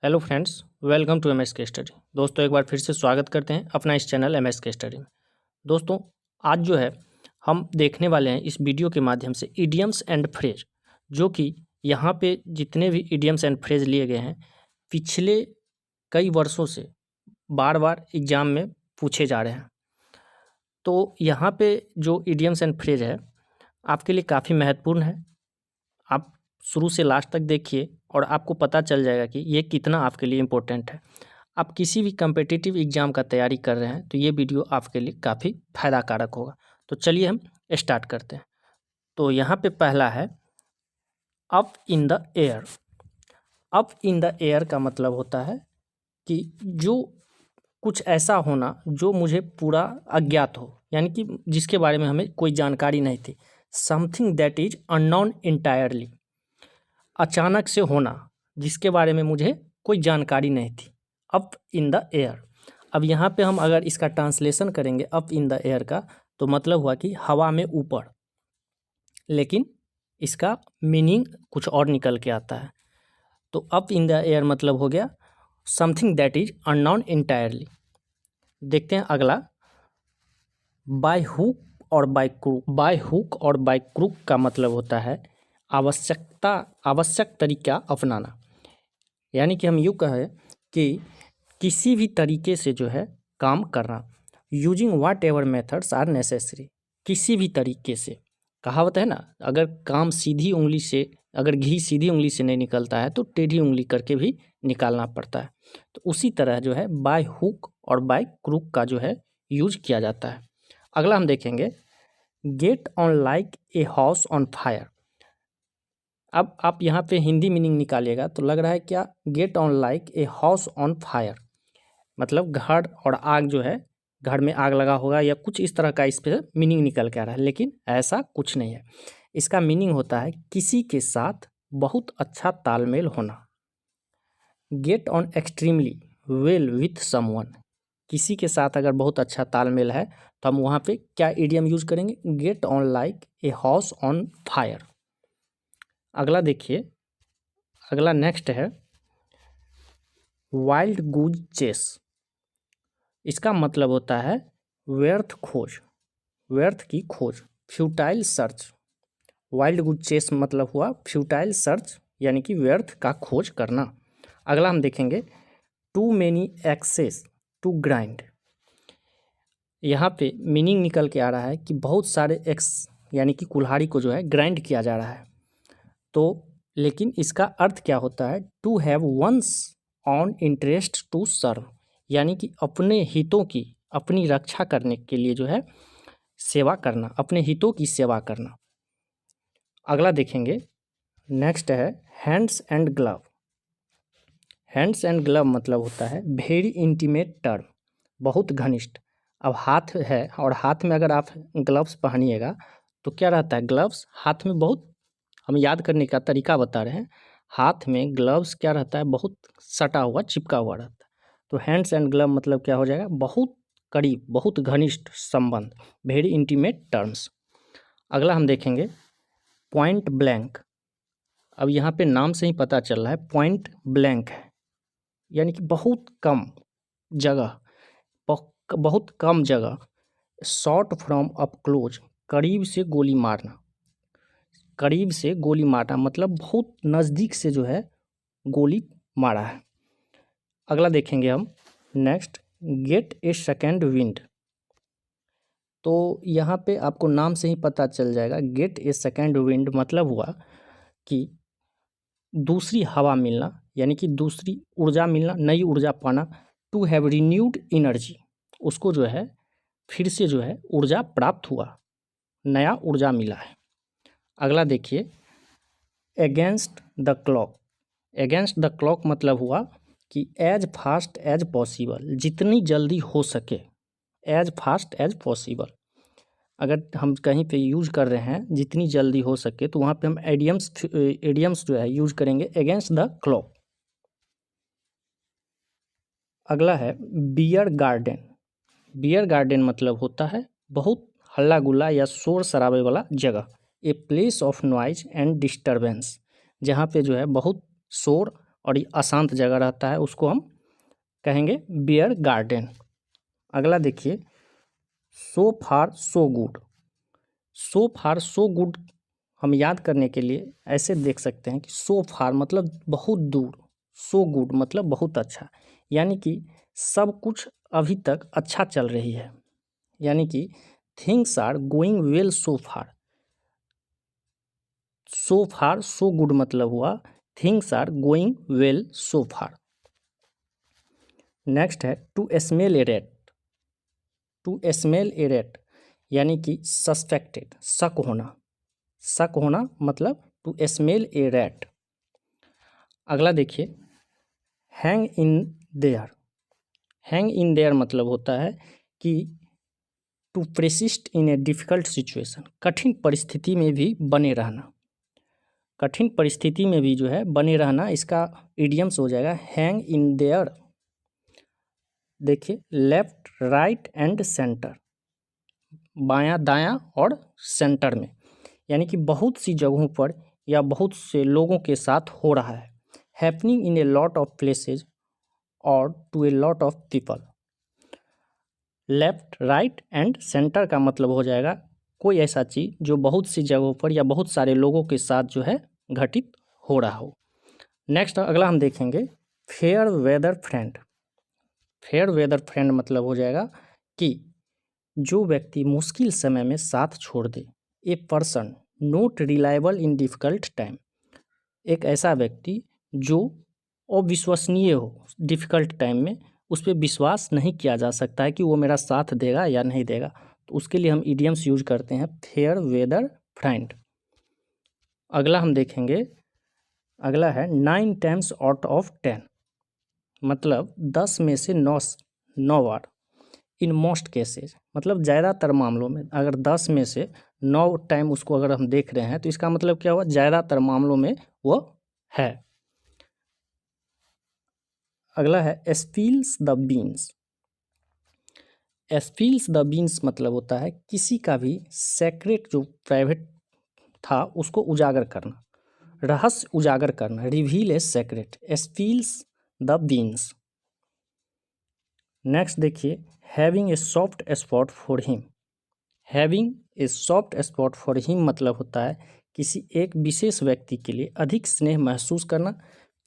Hello friends, welcome to MS K study. दोस्तों, एक बार फिर से स्वागत करते हैं अपना इस चैनल एमएस के स्टडी में। दोस्तों, आज जो है हम देखने वाले हैं इस वीडियो के माध्यम से इडियम्स एंड फ्रेज, जो कि यहाँ पे जितने भी इडियम्स एंड फ्रेज लिए गए हैं पिछले कई वर्षों से बार बार एग्जाम में पूछे जा रहे हैं। तो यहाँ पे जो इडियम्स एंड फ्रेज है आपके लिए काफ़ी महत्वपूर्ण है। आप शुरू से लास्ट तक देखिए और आपको पता चल जाएगा कि ये कितना आपके लिए इम्पोर्टेंट है। आप किसी भी कम्पिटिटिव एग्ज़ाम का तैयारी कर रहे हैं तो ये वीडियो आपके लिए काफ़ी फ़ायदा कारक होगा। तो चलिए हम स्टार्ट करते हैं। तो यहाँ पे पहला है up in the air. Up in the air का मतलब होता है कि जो कुछ ऐसा होना जो मुझे पूरा अज्ञात हो, यानी कि जिसके बारे में हमें कोई जानकारी नहीं थी। Something that is unknown entirely, अचानक से होना जिसके बारे में मुझे कोई जानकारी नहीं थी। Up in the air. अब यहाँ पे हम अगर इसका ट्रांसलेशन करेंगे अप इन द एयर का, तो मतलब हुआ कि हवा में ऊपर, लेकिन इसका मीनिंग कुछ और निकल के आता है। तो अप इन द एयर मतलब हो गया something that is unknown entirely. देखते हैं अगला, बाय हुक और बाय क्रूक। बाय हुक और बाय क्रूक का मतलब होता है आवश्यक तरीका अपनाना। यानी कि हम यूँ कहें कि किसी भी तरीके से जो है काम करना। Using whatever methods are necessary. किसी भी तरीके से, कहावत है ना, अगर काम सीधी उंगली से, अगर घी सीधी उंगली से नहीं निकलता है तो टेढ़ी उंगली करके भी निकालना पड़ता है। तो उसी तरह जो है बाय हुक और बाय क्रूक का जो है यूज किया जाता है। अगला हम देखेंगे, get on like a house on fire. अब आप यहाँ पे हिंदी मीनिंग निकालिएगा तो लग रहा है क्या, get on like a house on fire, मतलब घर और आग जो है, घर में आग लगा होगा या कुछ इस तरह का इस पे मीनिंग निकल के आ रहा है, लेकिन ऐसा कुछ नहीं है। इसका मीनिंग होता है किसी के साथ बहुत अच्छा तालमेल होना। Get on extremely well with someone. किसी के साथ अगर बहुत अच्छा तालमेल है तो हम वहाँ पे क्या इडियम यूज करेंगे, get on like a house on fire. अगला देखिए, अगला नेक्स्ट है वाइल्ड गूज चेस। इसका मतलब होता है व्यर्थ खोज, व्यर्थ की खोज, फ्यूटाइल सर्च। वाइल्ड गूज चेस मतलब हुआ फ्यूटाइल सर्च, यानी कि व्यर्थ का खोज करना। अगला हम देखेंगे, too many axes to grind. यहाँ पे मीनिंग निकल के आ रहा है कि बहुत सारे एक्स, यानी कि कुल्हाड़ी को जो है ग्राइंड किया जा रहा है। तो लेकिन इसका अर्थ क्या होता है, to have one's own interest to serve, यानी कि अपने हितों की, अपनी रक्षा करने के लिए जो है सेवा करना, अपने हितों की सेवा करना। अगला देखेंगे, नेक्स्ट है hands and glove. Hands and glove मतलब होता है वेरी इंटीमेट टर्म, बहुत घनिष्ठ। अब हाथ है और हाथ में अगर आप ग्लव्स पहनिएगा तो क्या रहता है, ग्लव्स हाथ में बहुत, हम याद करने का तरीका बता रहे हैं, हाथ में ग्लव्स क्या रहता है, बहुत सटा हुआ, चिपका हुआ रहता है। तो हैंड्स एंड ग्लव मतलब क्या हो जाएगा, बहुत करीब, बहुत घनिष्ठ संबंध, वेरी इंटीमेट टर्म्स। अगला हम देखेंगे पॉइंट ब्लैंक। अब यहाँ पे नाम से ही पता चल रहा है पॉइंट ब्लैंक है, यानी कि बहुत कम जगह, बहुत कम जगह। शॉट फ्रॉम अप क्लोज, करीब से गोली मारना, करीब से गोली मारना मतलब बहुत नज़दीक से जो है गोली मारा है। अगला देखेंगे हम नेक्स्ट, गेट ए सेकेंड विंड। तो यहाँ पे आपको नाम से ही पता चल जाएगा, गेट ए सेकेंड विंड मतलब हुआ कि दूसरी हवा मिलना, यानी कि दूसरी ऊर्जा मिलना, नई ऊर्जा पाना। टू हैव रिन्यूड एनर्जी, उसको जो है फिर से जो है ऊर्जा प्राप्त हुआ, नया ऊर्जा मिला है। अगला देखिए, against the clock. Against the clock मतलब हुआ कि एज फास्ट एज पॉसिबल, जितनी जल्दी हो सके, एज फास्ट एज पॉसिबल। अगर हम कहीं पे यूज कर रहे हैं जितनी जल्दी हो सके तो वहाँ पे हम एडियम्स जो है यूज करेंगे अगेंस्ट द क्लॉक। अगला है बियर गार्डन। बियर गार्डन मतलब होता है बहुत हल्ला गुल्ला या शोर शराबे वाला जगह, a place of noise and disturbance, जहाँ पे जो है बहुत शोर और ये अशांत जगह रहता है उसको हम कहेंगे बियर गार्डन। अगला देखिए, सो फार सो गुड। सो फार सो गुड हम याद करने के लिए ऐसे देख सकते हैं कि सो फार मतलब बहुत दूर, सो गुड मतलब बहुत अच्छा, यानी कि सब कुछ अभी तक अच्छा चल रही है, यानी कि things are going well so far. So far so good मतलब हुआ things are going well so far. Next है to smell a rat. To smell a rat यानी कि सस्पेक्टेड, शक होना, शक होना मतलब टू स्मेल ए रैट। अगला देखिए, hang in there. Hang in there मतलब होता है कि to persist in a difficult situation, कठिन परिस्थिति में भी बने रहना, कठिन परिस्थिति में भी जो है बने रहना, इसका इडियम्स हो जाएगा हैंग इन देयर। देखिए, लेफ्ट राइट एंड सेंटर, बायां दायां और सेंटर में, यानी कि बहुत सी जगहों पर या बहुत से लोगों के साथ हो रहा है। Happening in a lot of places और to a lot of people. Left right and centre का मतलब हो जाएगा कोई ऐसा चीज़ जो बहुत सी जगहों पर या बहुत सारे लोगों के साथ जो है घटित हो रहा हो। नेक्स्ट अगला हम देखेंगे fair weather friend. Fair weather friend मतलब हो जाएगा कि जो व्यक्ति मुश्किल समय में साथ छोड़ दे। A person not reliable in difficult time. एक ऐसा व्यक्ति जो अविश्वसनीय हो डिफ़िकल्ट टाइम में, उस पर विश्वास नहीं किया जा सकता है कि वो मेरा साथ देगा या नहीं देगा, तो उसके लिए हम इडियम्स यूज करते हैं फेयर वेदर फ्रेंड। अगला हम देखेंगे, अगला है 9 टाइम्स आउट ऑफ 10 मतलब 10 में से 9 बार। इन मोस्ट केसेज मतलब ज़्यादातर मामलों में, अगर 10 में से 9 टाइम उसको अगर हम देख रहे हैं तो इसका मतलब क्या हुआ, ज़्यादातर मामलों में वो है। अगला है spills the beans. Spills the beans मतलब होता है किसी का भी सेक्रेट जो प्राइवेट था उसको उजागर करना, रहस्य उजागर करना, reveal a secret, spills the beans. Next देखिए, having a soft spot for him. Having a soft spot for him मतलब होता है किसी एक विशेष व्यक्ति के लिए अधिक स्नेह महसूस करना।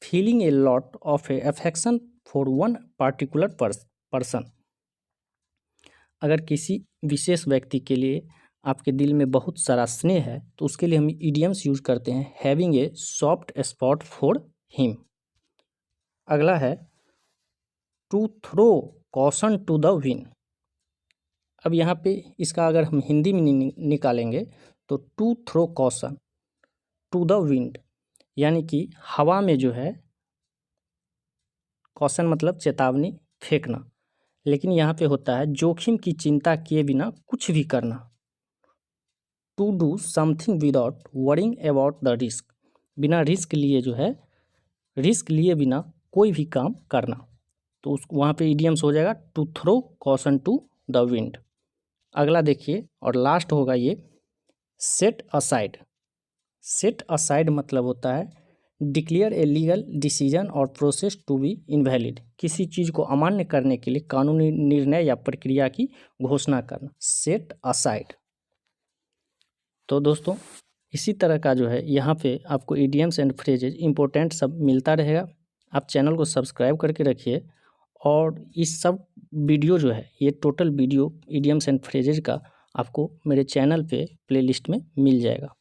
Feeling A lot of A affection for one particular person. अगर किसी विशेष व्यक्ति के लिए आपके दिल में बहुत सारा स्नेह है तो उसके लिए हम इडियम्स यूज करते हैं having a soft spot for him. अगला है to throw caution to the wind. अब यहाँ पे इसका अगर हम हिंदी में निकालेंगे तो to throw caution to the wind यानी कि हवा में जो है, कॉशन मतलब चेतावनी, फेंकना, लेकिन यहाँ पे होता है जोखिम की चिंता किए बिना कुछ भी करना। To do something without worrying about the risk, बिना रिस्क लिए जो है, रिस्क लिए बिना कोई भी काम करना, तो उस वहाँ पे इडियम्स हो जाएगा to throw caution to the wind. अगला देखिए और लास्ट होगा ये सेट असाइड। सेट असाइड मतलब होता है डिक्लेयर ए लीगल डिसीजन और प्रोसेस टू बी इनवैलिड, किसी चीज़ को अमान्य करने के लिए कानूनी निर्णय या प्रक्रिया की घोषणा करना, सेट असाइड। तो दोस्तों इसी तरह का जो है यहाँ पे आपको इडियम्स एंड फ्रेजेज इंपॉर्टेंट सब मिलता रहेगा। आप चैनल को सब्सक्राइब करके रखिए और इस सब वीडियो जो है, ये total video idioms and phrases का आपको मेरे चैनल पे प्लेलिस्ट में मिल जाएगा।